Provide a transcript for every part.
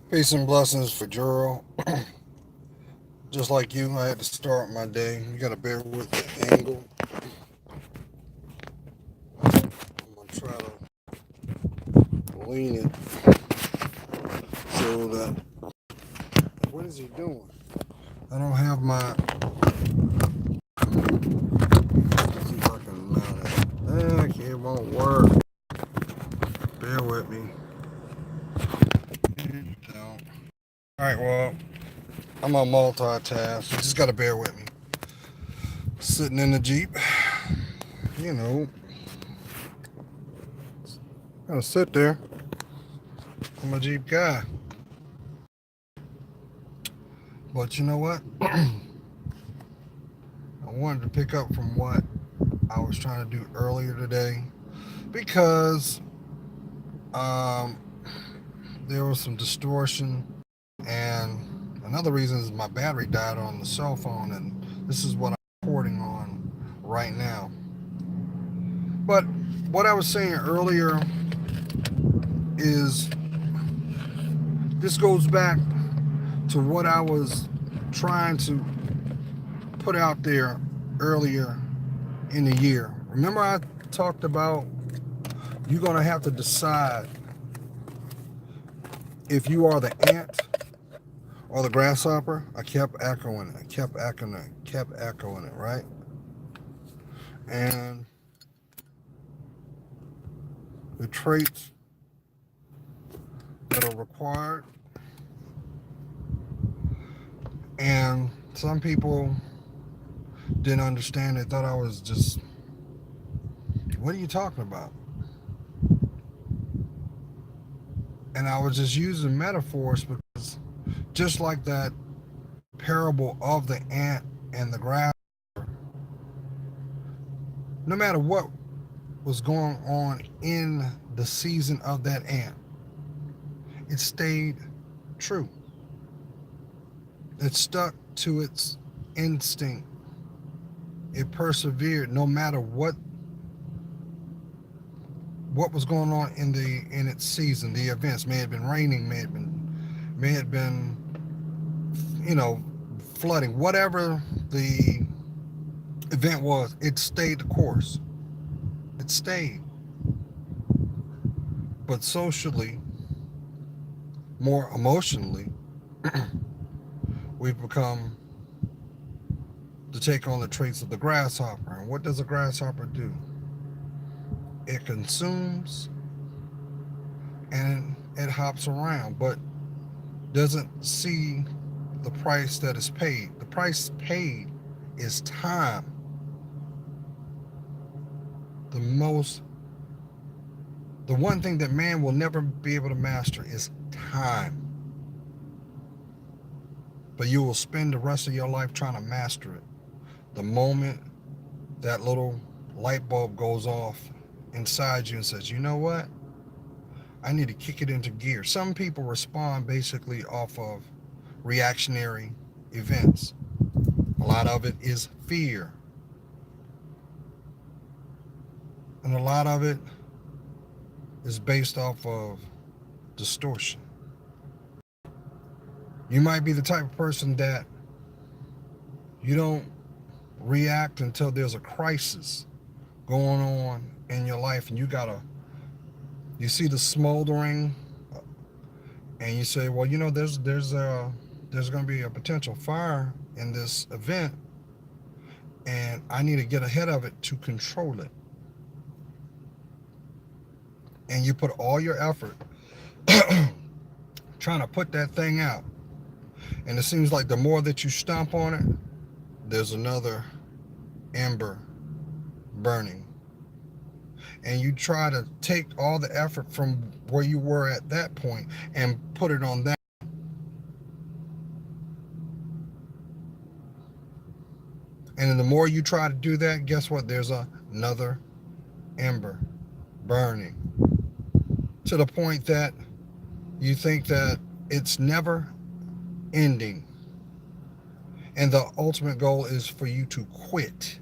Peace and blessings for Juro. Just like you, I had to start my day. You gotta bear with the angle. I'm gonna try to lean it so that. What is he doing? I don't have my. Let's see if I can mount it. It won't work. Bear with me. No. Alright, well, I'm on multitask. You just gotta bear with me. Sitting in the Jeep, you know, gotta sit there. I'm a Jeep guy. But you know what? I wanted to pick up from what I was trying to do earlier today because um, there was some distortion, and another reason is my battery died on the cell phone, and this is what I'm reporting on right now. But what I was saying earlier is this goes back to what I was trying to put out there earlier in the year. Remember, I talked about you're going to have to decide if you are the ant or the grasshopper. I kept echoing it, kept echoing it, right? And the traits that are required. And some people didn't understand. They thought I was just, what are you talking about? And I was just using metaphors because just like that parable of the ant and the grass, no matter what was going on in the season of that ant, it stayed true. It stuck to its instinct. It persevered no matter what was going on in its season. The events may have been raining, may have been you know flooding, whatever the event was. It stayed the course. It stayed. But socially, more emotionally, we've become to take on the traits of the grasshopper. And what does a grasshopper do? It consumes and it hops around, but doesn't see the price that is paid. The price paid is time. The most, the one thing that man will never be able to master is time. But you will spend the rest of your life trying to master it. The moment that little light bulb goes off inside you and says, you know what? I need to kick it into gear. Some people respond basically off of reactionary events. A lot of it is fear. And a lot of it is based off of distortion. You might be the type of person that you don't react until there's a crisis going on in your life and you see the smoldering and you say, well, there's going to be a potential fire in this event and I need to get ahead of it to control it. And you put all your effort trying to put that thing out. And it seems like the more that you stomp on it, there's another ember burning. And you try to take all the effort from where you were at that point and put it on that. And then the more you try to do that, guess what? There's another ember burning to the point that you think that it's never ending. And the ultimate goal is for you to quit,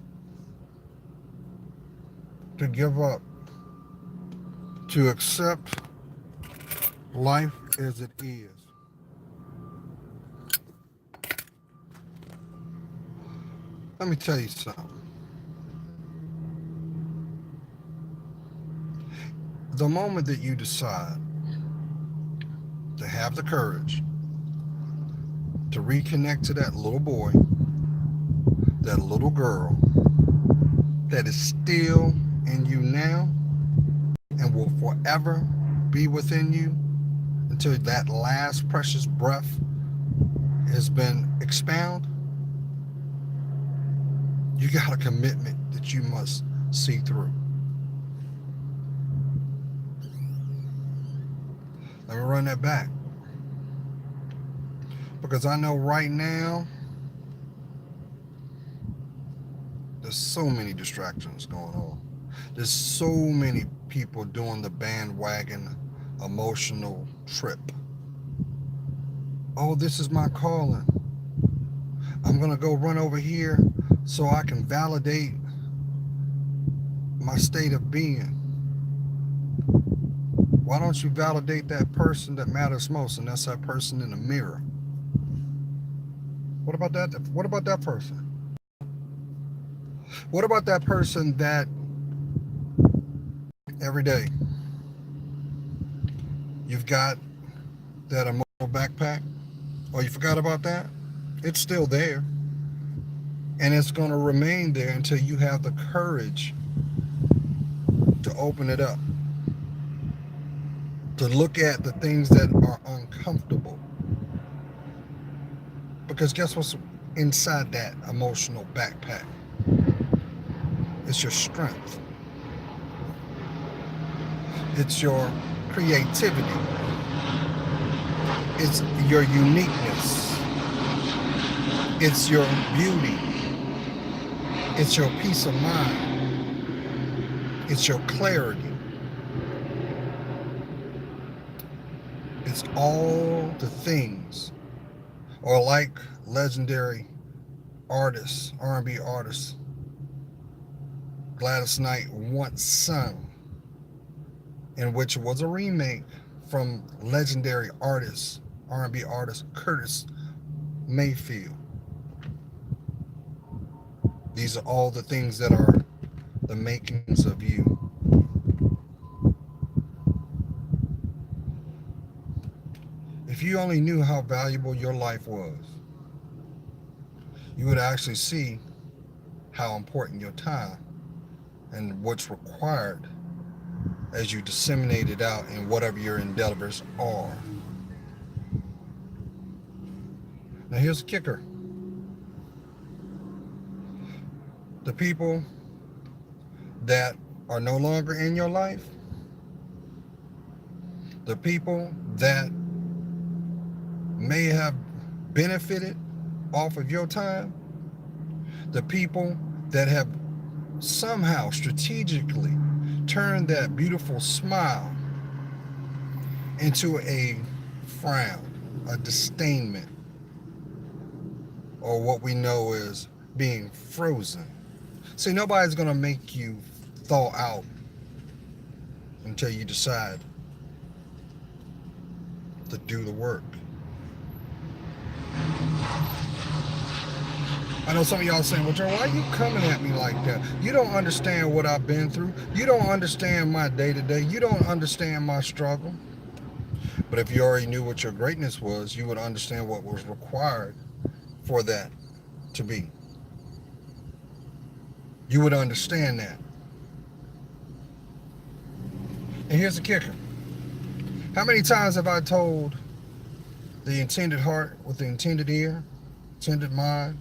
to give up, to accept life as it is. Let me tell you something. The moment that you decide to have the courage to reconnect to that little boy, that little girl that is still in you now and will forever be within you until that last precious breath has been expounded, you got a commitment that you must see through. Let me run that back. Because I know right now, there's so many distractions going on. There's so many people doing the bandwagon emotional trip. Oh, this is my calling. I'm going to go run over here so I can validate my state of being. Why don't you validate that person that matters most, and that's that person in the mirror? What about that? What about that person? What about that person that every day you've got that emotional backpack? Oh, you forgot about that? It's still there. And it's going to remain there until you have the courage to open it up, to look at the things that are uncomfortable. Because guess what's inside that emotional backpack? It's your strength. It's your creativity. It's your uniqueness. It's your beauty. It's your peace of mind. It's your clarity. It's all the things, or like legendary artists, R&B artists, Gladys Knight once sung, in which was a remake from legendary artist, R&B artist Curtis Mayfield. These are all the things that are the makings of you. If you only knew how valuable your life was, you would actually see how important your time and what's required as you disseminate it out in whatever your endeavors are. Now here's the kicker. The people that are no longer in your life, the people that may have benefited off of your time, the people that have somehow strategically turned that beautiful smile into a frown, a disdainment, or what we know as being frozen. See, nobody's going to make you thaw out until you decide to do the work. I know some of y'all saying, well, Joe, why are you coming at me like that? You don't understand what I've been through. You don't understand my day-to-day. You don't understand my struggle. But if you already knew what your greatness was, you would understand what was required for that to be. You would understand that. And here's the kicker. How many times have I told the intended heart with the intended ear, intended mind?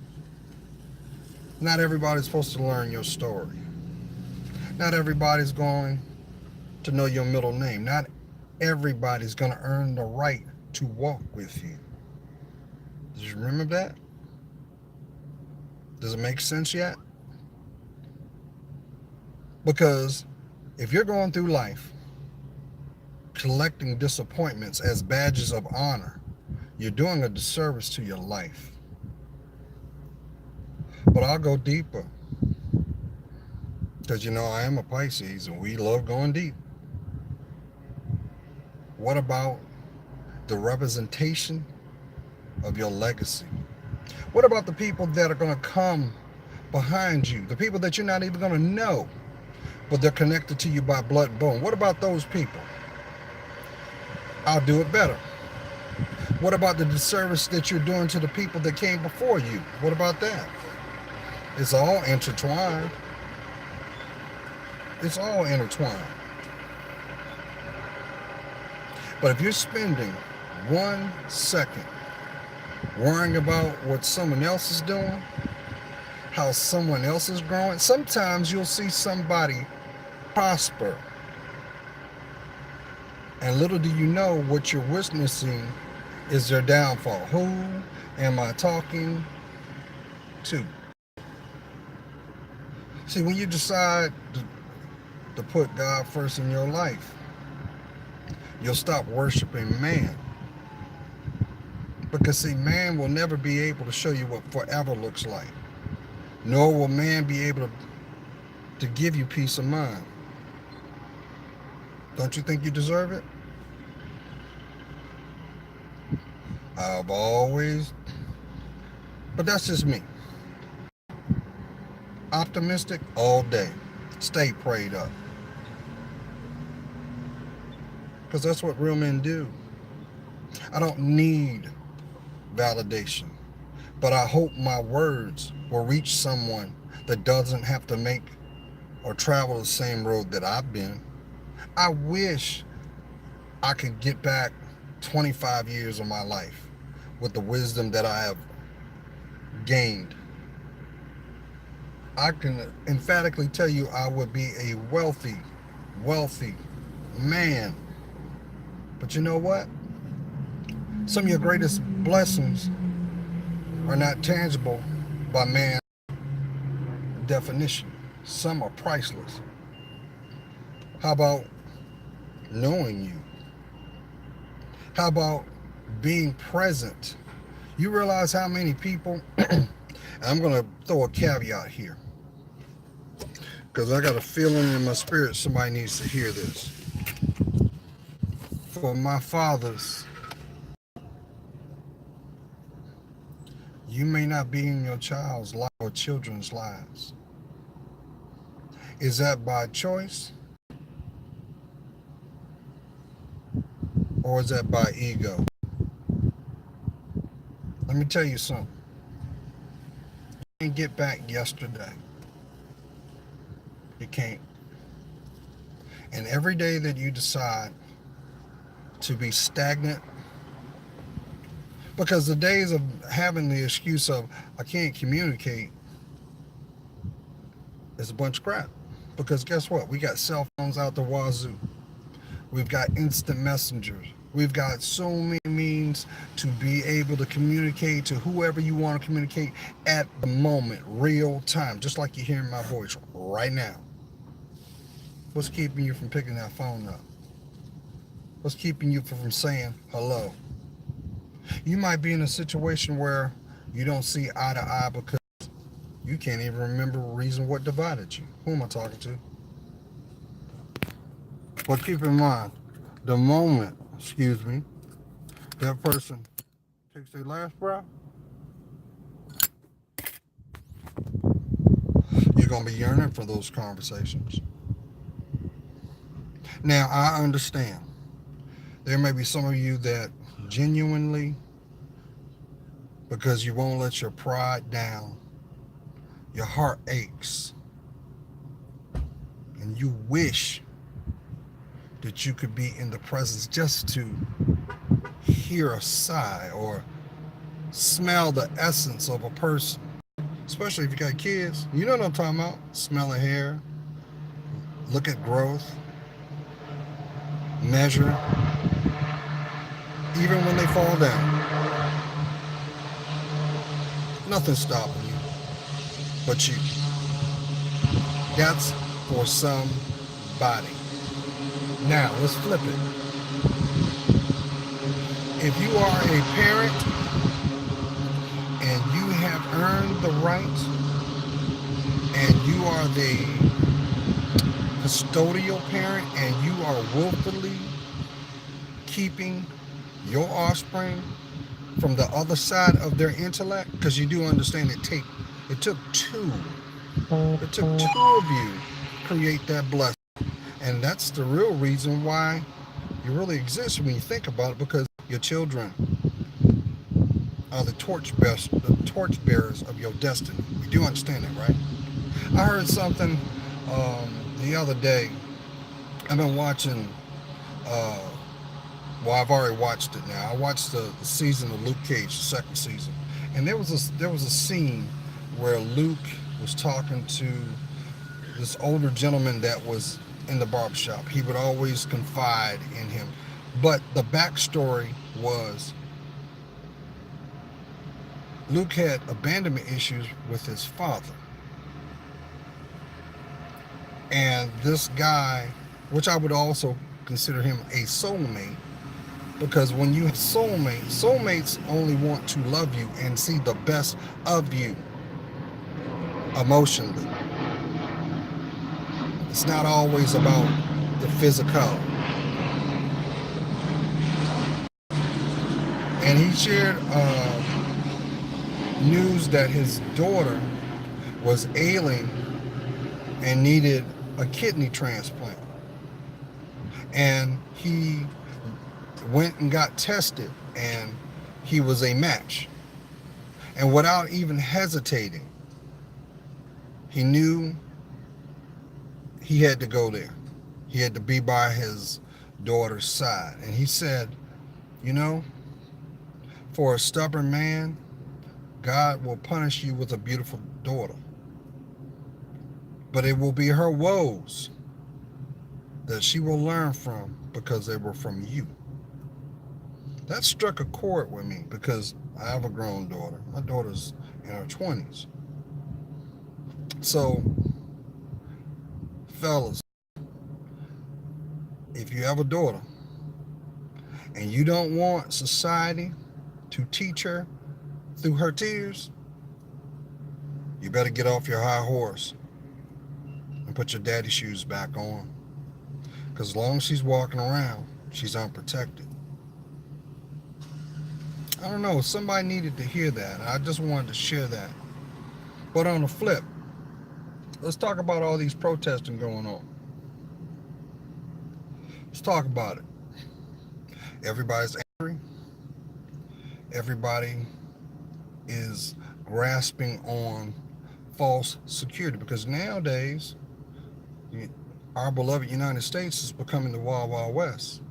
Not everybody's supposed to learn your story. Not everybody's going to know your middle name. Not everybody's going to earn the right to walk with you. Did you remember that? Does it make sense yet? Because if you're going through life collecting disappointments as badges of honor, you're doing a disservice to your life. But I'll go deeper. Because, you know, I am a Pisces and we love going deep. What about the representation of your legacy? What about the people that are going to come behind you, the people that you're not even going to know, but they're connected to you by blood and bone. What about those people? I'll do it better. What about the disservice that you're doing to the people that came before you? What about that? It's all intertwined. It's all intertwined. But if you're spending 1 second worrying about what someone else is doing, how someone else is growing, sometimes you'll see somebody prosper. And little do you know what you're witnessing is their downfall. Who am I talking to? See, when you decide to put God first in your life, you'll stop worshiping man. Because see, man will never be able to show you what forever looks like. Nor will man be able to give you peace of mind. Don't you think you deserve it? I've always, but that's just me. Optimistic all day. Stay prayed up. Because that's what real men do. I don't need validation. But I hope my words will reach someone that doesn't have to make or travel the same road that I've been. I wish I could get back 25 years of my life with the wisdom that I have gained. I can emphatically tell you I would be a wealthy man. But you know what? Some of your greatest blessings are not tangible by man's definition. Some are priceless. How about knowing you? How about being present? You realize how many people, and I'm going to throw a caveat here, because I got a feeling in my spirit somebody needs to hear this. For my fathers, you may not be in your child's life or children's lives. Is that by choice? Or is that by ego? Let me tell you something. You can't get back yesterday. You can't. And every day that you decide to be stagnant, because the days of having the excuse of I can't communicate is a bunch of crap. Because guess what? We got cell phones out the wazoo. We've got instant messengers. We've got so many means to be able to communicate to whoever you want to communicate at the moment, real time, just like you're hearing my voice right now. What's keeping you from picking that phone up? What's keeping you from saying hello? You might be in a situation where you don't see eye to eye because you can't even remember the reason what divided you. Who am I talking to? But keep in mind, the moment, that person takes their last breath, you're going to be yearning for those conversations. Now, I understand. There may be some of you that genuinely, because you won't let your pride down, your heart aches, and you wish that you could be in the presence just to hear a sigh or smell the essence of a person. Especially if you got kids. You know what I'm talking about. Smell of hair. Look at growth. Measure. Even when they fall down. Nothing's stopping you but you. That's for somebody. Now, let's flip it. If you are a parent and you have earned the right and you are the custodial parent and you are willfully keeping your offspring from the other side of their intellect, because you do understand it took two It took two of you to create that blessing. And that's the real reason why you really exist when you think about it, because your children are the torch bearers of your destiny. You do understand that, right? I heard something the other day. I've been watching, uh, well, I've already watched it now. I watched the season of Luke Cage, the second season. And there was a scene where Luke was talking to this older gentleman that was in the barbershop. He would always confide in him. But the backstory was Luke had abandonment issues with his father. And this guy, which I would also consider him a soulmate, because when you have soulmates only want to love you and see the best of you emotionally. It's not always about the physical. And he shared news that his daughter was ailing and needed a kidney transplant. And he went and got tested, and he was a match. And without even hesitating, he knew he had to go there. He had to be by his daughter's side. And he said, you know, for a stubborn man, God will punish you with a beautiful daughter. But it will be her woes that she will learn from, because they were from you. That struck a chord with me, because I have a grown daughter. My daughter's in her 20s. So, fellas, if you have a daughter and you don't want society to teach her through her tears, you better get off your high horse and put your daddy shoes back on. Because as long as she's walking around, she's unprotected. I don't know, somebody needed to hear that. I just wanted to share that. But on the flip, let's talk about all these protesting going on. Let's talk about it. Everybody's angry. Everybody is grasping on false security, because nowadays our beloved United States is becoming the Wild Wild West.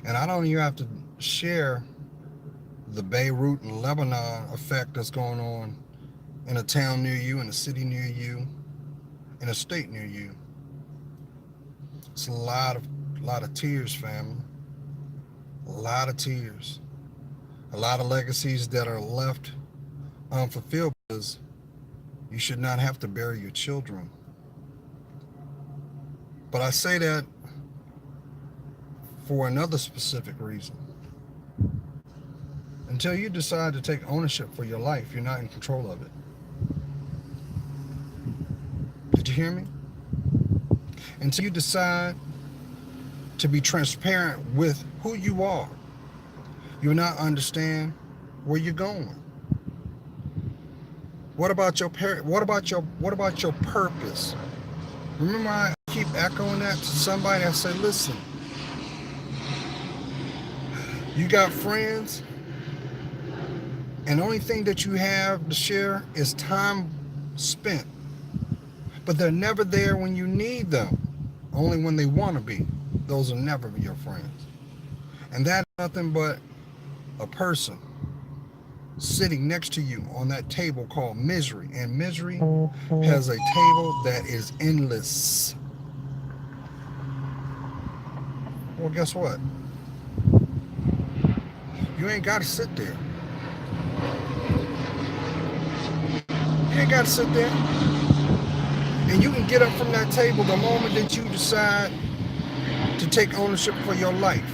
And I don't even have to share the Beirut and Lebanon effect that's going on in a town near you, in a city near you, in a state near you. It's a lot of tears, family. A lot of tears. A lot of legacies that are left unfulfilled, because you should not have to bury your children. But I say that for another specific reason. Until you decide to take ownership for your life, you're not in control of it. Did you hear me? Until you decide to be transparent with who you are, you'll not understand where you're going. What about your purpose? Remember, I keep echoing that to somebody. I say, listen, you got friends, and the only thing that you have to share is time spent. But they're never there when you need them, only when they want to be. Those are never your friends. And that's nothing but a person sitting next to you on that table called misery. And misery has a table that is endless. Well, guess what? You ain't got to sit there. You ain't got to sit there. And you can get up from that table the moment that you decide to take ownership for your life.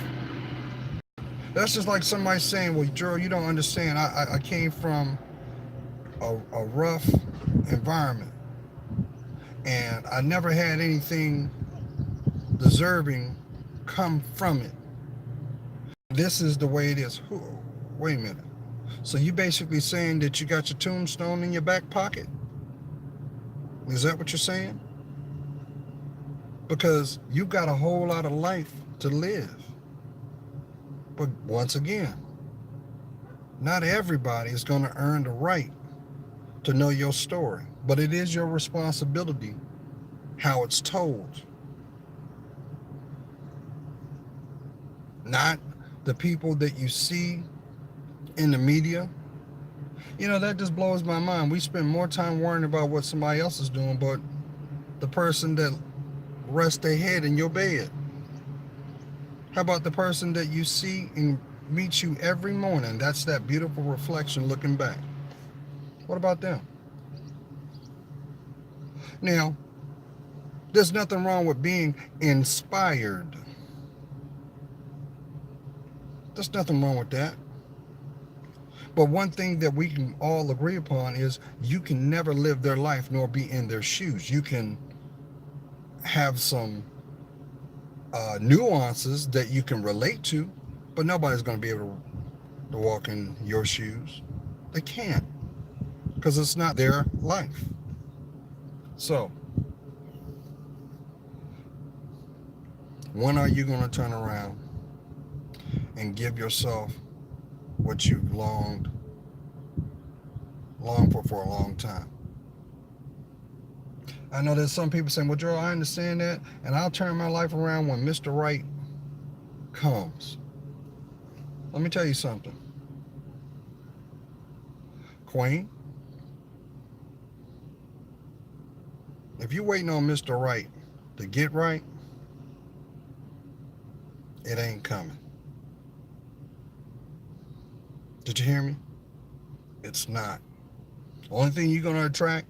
That's just like somebody saying, well, Gerald, you don't understand. I came from a rough environment, and I never had anything deserving come from it. This is the way it is. Wait a minute. So you basically saying that you got your tombstone in your back pocket? Is that what you're saying? Because you got a whole lot of life to live. But once again, not everybody is going to earn the right to know your story. But it is your responsibility how it's told. Not the people that you see in the media. You know, that just blows my mind. We spend more time worrying about what somebody else is doing, but the person that rests their head in your bed. How about the person that you see and meets you every morning? That's that beautiful reflection looking back. What about them? Now, there's nothing wrong with being inspired. There's nothing wrong with that. But one thing that we can all agree upon is you can never live their life nor be in their shoes. You can have some nuances that you can relate to, but nobody's going to be able to walk in your shoes. They can't, because it's not their life. So, when are you going to turn around and give yourself what you've longed for a long time? I know there's some people saying, well, Joe, I understand that, and I'll turn my life around when Mr. Right comes. Let me tell you something. Queen, if you're waiting on Mr. Right to get right, it ain't coming. Did you hear me? It's not. The only thing you're going to attract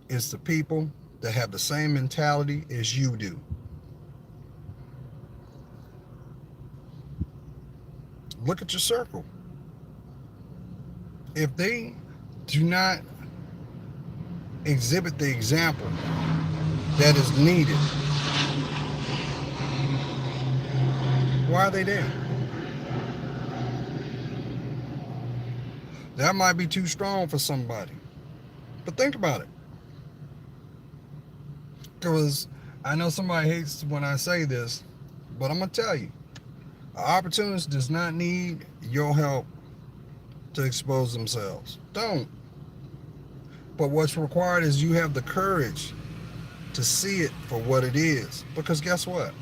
is the people that have the same mentality as you do. Look at your circle. If they do not exhibit the example that is needed, why are they there? That might be too strong for somebody. But think about it. Because I know somebody hates when I say this, but I'm going to tell you. An opportunist does not need your help to expose themselves. Don't. But what's required is you have the courage to see it for what it is. Because guess what?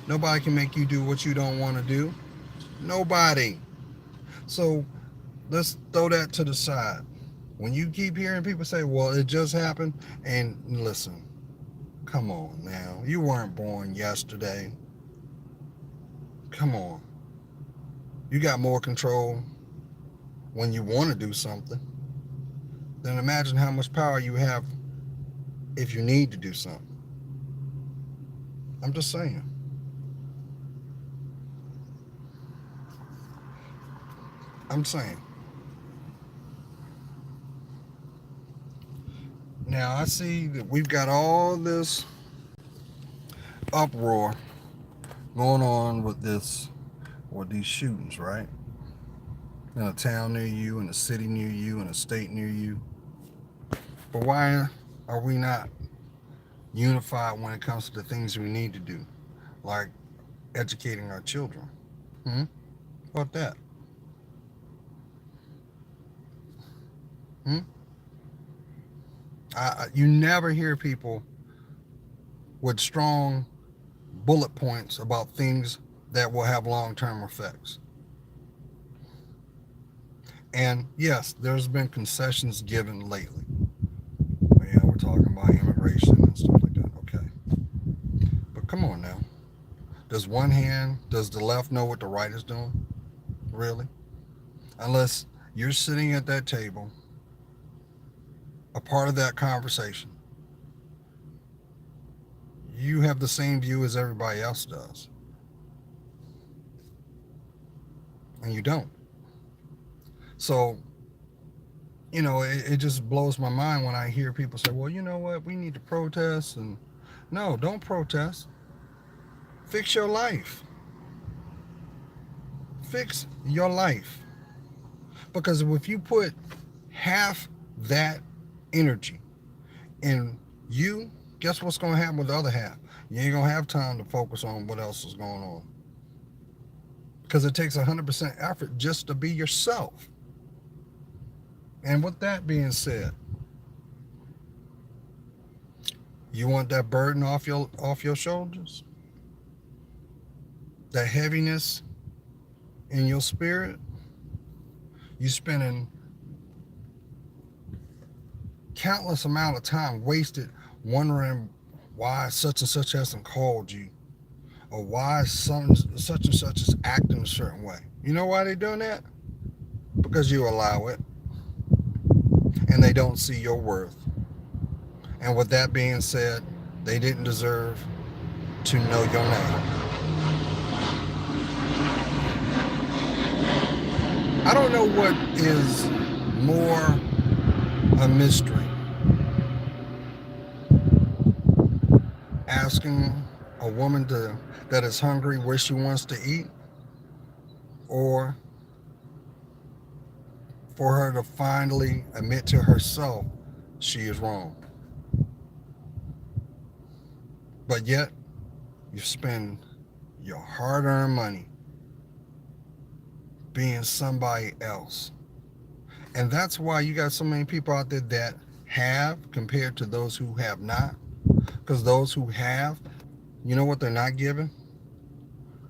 Nobody can make you do what you don't want to do. Nobody. So let's throw that to the side. When you keep hearing people say, well, it just happened, and listen, come on now. You weren't born yesterday. Come on. You got more control when you want to do something. Then imagine how much power you have if you need to do something. I'm just saying. I'm saying. Now I see that we've got all this uproar going on with these shootings, right? In a town near you, in a city near you, in a state near you. But why are we not unified when it comes to the things we need to do, like educating our children? What about that? You never hear people with strong bullet points about things that will have long-term effects. And yes, there's been concessions given lately. Yeah, we're talking about immigration and stuff like that. Okay. But come on now. Does the left know what the right is doing? Really? Unless you're sitting at that table, a part of that conversation, you have the same view as everybody else does. And you don't. So, it just blows my mind when I hear people say, well, you know what, we need to protest. And no, don't protest. Fix your life. Fix your life. Because if you put half that energy And you, guess what's going to happen with the other half? You ain't going to have time to focus on what else is going on. Because it takes 100% effort just to be yourself. And with that being said, you want that burden off your shoulders? That heaviness in your spirit? You spending countless amount of time wasted wondering why such and such hasn't called you, or why such and such is acting a certain way. You know why they're doing that? Because you allow it, and they don't see your worth. And with that being said, they didn't deserve to know your name. I don't know what is more a mystery. Asking a woman that is hungry where she wants to eat, or for her to finally admit to herself she is wrong. But yet, you spend your hard-earned money being somebody else. And that's why you got so many people out there that have compared to those who have not. Because those who have, you know what they're not giving?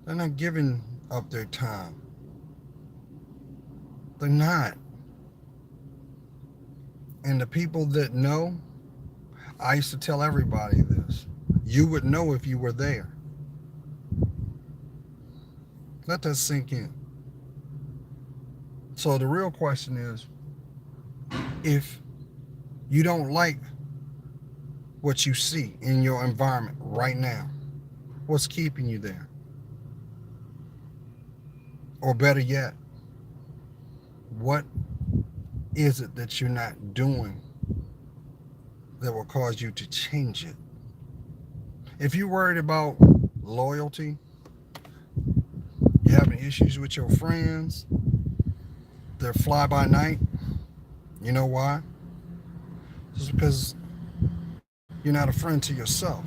They're not giving up their time. They're not. And the people that know, I used to tell everybody this. You would know if you were there. Let that sink in. So the real question is, if you don't like what you see in your environment right now, what's keeping you there? Or better yet, what is it that you're not doing that will cause you to change it? If you're worried about loyalty, you're having issues with your friends, they're fly by night, you know why? Just because you're not a friend to yourself.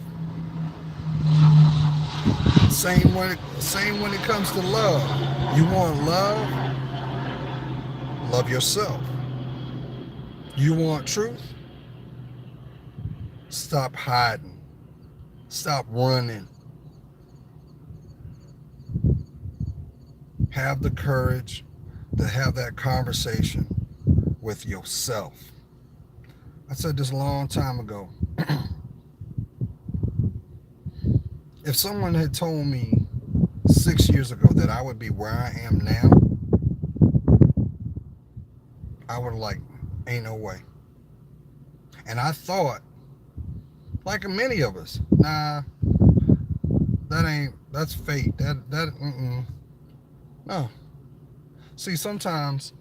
Same when it comes to love. You want love? Love yourself. You want truth? Stop hiding. Stop running. Have the courage to have that conversation with yourself. I said this a long time ago. If someone had told me 6 years ago that I would be where I am now, I would have like, ain't no way. And I thought, like many of us, nah, that's fate. No. See, sometimes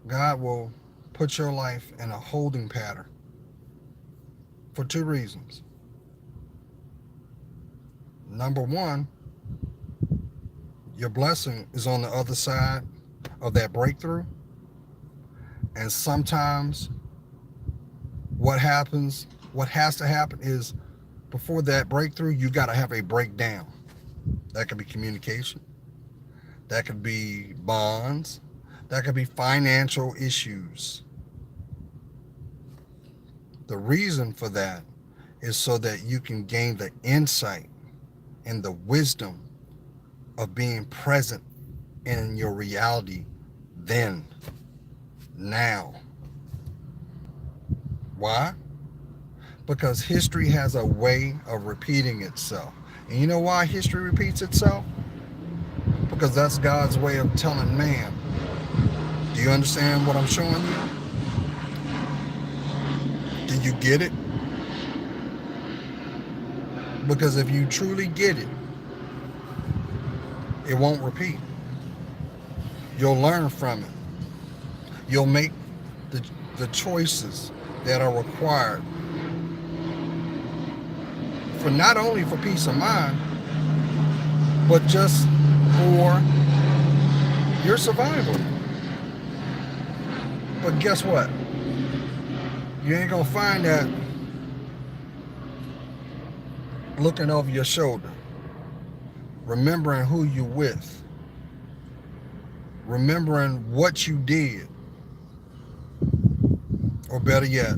God will put your life in a holding pattern for two reasons. Number one, your blessing is on the other side of that breakthrough. And sometimes what has to happen is before that breakthrough, you got to have a breakdown. That could be communication. That could be bonds. That could be financial issues. The reason for that is so that you can gain the insight and the wisdom of being present in your reality then, now. Why? Because history has a way of repeating itself. And you know why history repeats itself? Because that's God's way of telling man, do you understand what I'm showing you? Do you get it? Because if you truly get it, it won't repeat. You'll learn from it. You'll make the choices that are required for not only for peace of mind, but just for your survival. But guess what? You ain't gonna find that looking over your shoulder, remembering who you're with, remembering what you did, or better yet,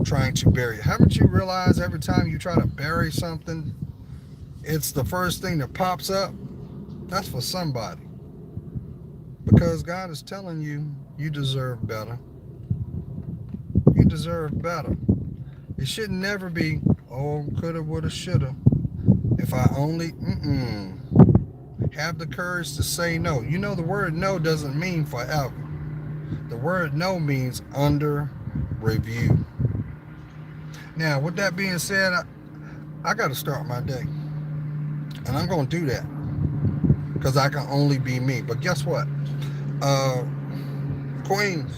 trying to bury it. Haven't you realized every time you try to bury something, it's the first thing that pops up? That's for somebody. Because God is telling you, you deserve better. You deserve better. It should never be, oh, coulda, woulda, shoulda. If I only, have the courage to say no. You know, the word no doesn't mean forever. The word no means under review. Now, with that being said, I got to start my day. And I'm going to do that. Because I can only be me. But guess what? Queens,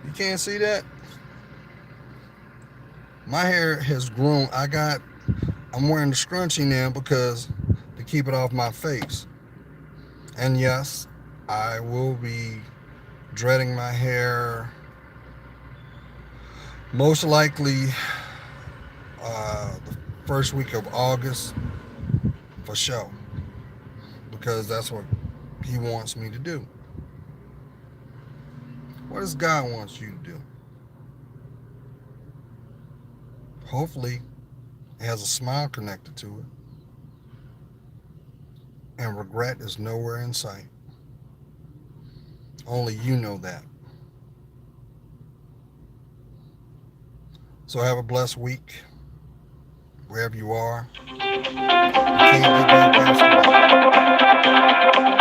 you can't see that? My hair has grown. I'm wearing the scrunchie now because to keep it off my face. And yes, I will be dreading my hair most likely the first week of August for sure, because that's what he wants me to do. What does God want you to do? Hopefully it has a smile connected to it, and regret is nowhere in sight. Only you know that. So have a blessed week wherever you are. You can't get back yesterday.